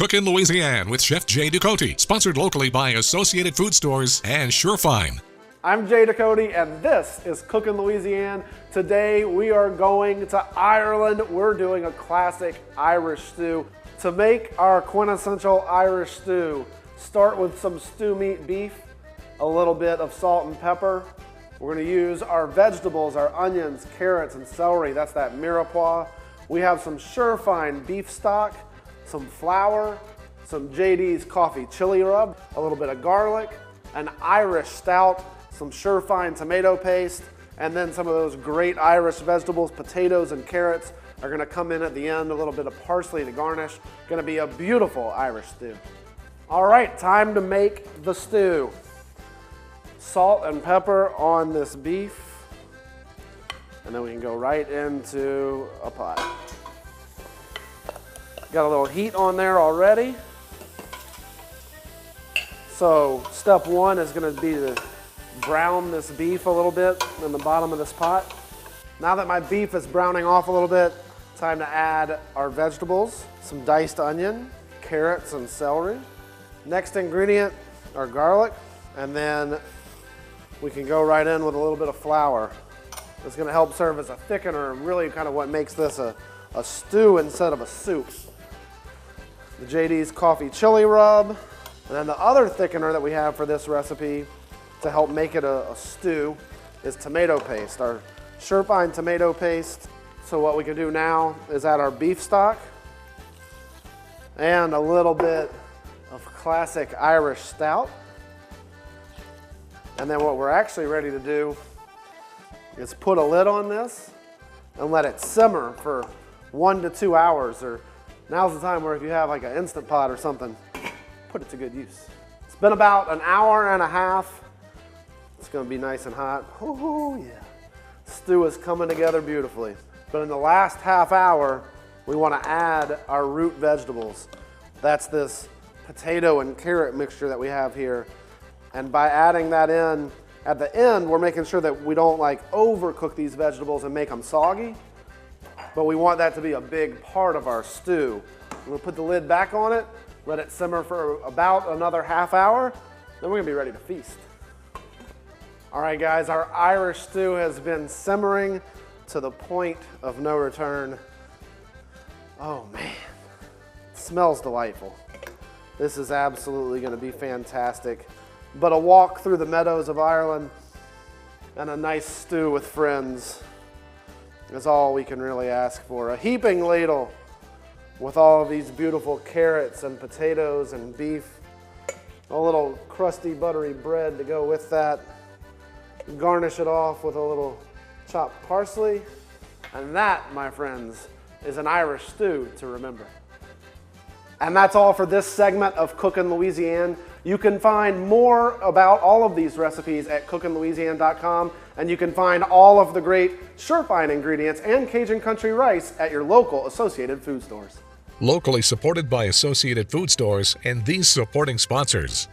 Cookin, Louisiane with Chef Jay Ducote, sponsored locally by Associated Food Stores and Surefine. I'm Jay Ducote, and this is Cookin, Louisiane. Today we are going to Ireland. We're doing a classic Irish stew. To make our quintessential Irish stew, start with some stew meat beef, a little bit of salt and pepper. We're going to use our vegetables, our onions, carrots, and celery. That's that mirepoix. We have some Surefine beef stock, some flour, some JD's coffee chili rub, a little bit of garlic, an Irish stout, some Surefine tomato paste, and then some of those great Irish vegetables, potatoes and carrots are going to come in at the end, a little bit of parsley to garnish. Going to be a beautiful Irish stew. All right, time to make the stew. Salt and pepper on this beef, and then we can go right into a pot. Got a little heat on there already. So step one is going to be to brown this beef a little bit in the bottom of this pot. Now that my beef is browning off a little bit, time to add our vegetables, some diced onion, carrots, and celery. Next ingredient, our garlic, and then we can go right in with a little bit of flour. It's going to help serve as a thickener and really kind of what makes this a stew instead of a soup. The JD's coffee chili rub, and then the other thickener that we have for this recipe to help make it a stew is tomato paste, our Surefine tomato paste. So what we can do now is add our beef stock and a little bit of classic Irish stout. And then what we're actually ready to do is put a lid on this and let it simmer for 1 to 2 hours, or now's the time where if you have like an Instant Pot or something, put it to good use. It's been about an hour and a half. It's gonna be nice and hot. Oh yeah. Stew is coming together beautifully. But in the last half hour, we wanna add our root vegetables. That's this potato and carrot mixture that we have here. And by adding that in at the end, we're making sure that we don't like overcook these vegetables and make them soggy, but we want that to be a big part of our stew. We'll put the lid back on it, let it simmer for about another half hour, then we're gonna be ready to feast. All right guys, our Irish stew has been simmering to the point of no return. Oh man, it smells delightful. This is absolutely gonna be fantastic. But a walk through the meadows of Ireland and a nice stew with friends is all we can really ask for. A heaping ladle with all of these beautiful carrots and potatoes and beef. A little crusty, buttery bread to go with that. Garnish it off with a little chopped parsley. And that, my friends, is an Irish stew to remember. And that's all for this segment of Cookin' Louisiane. You can find more about all of these recipes at cookinlouisiane.com, and you can find all of the great Surefine ingredients and Cajun country rice at your local Associated Food Stores. Locally supported by Associated Food Stores and these supporting sponsors.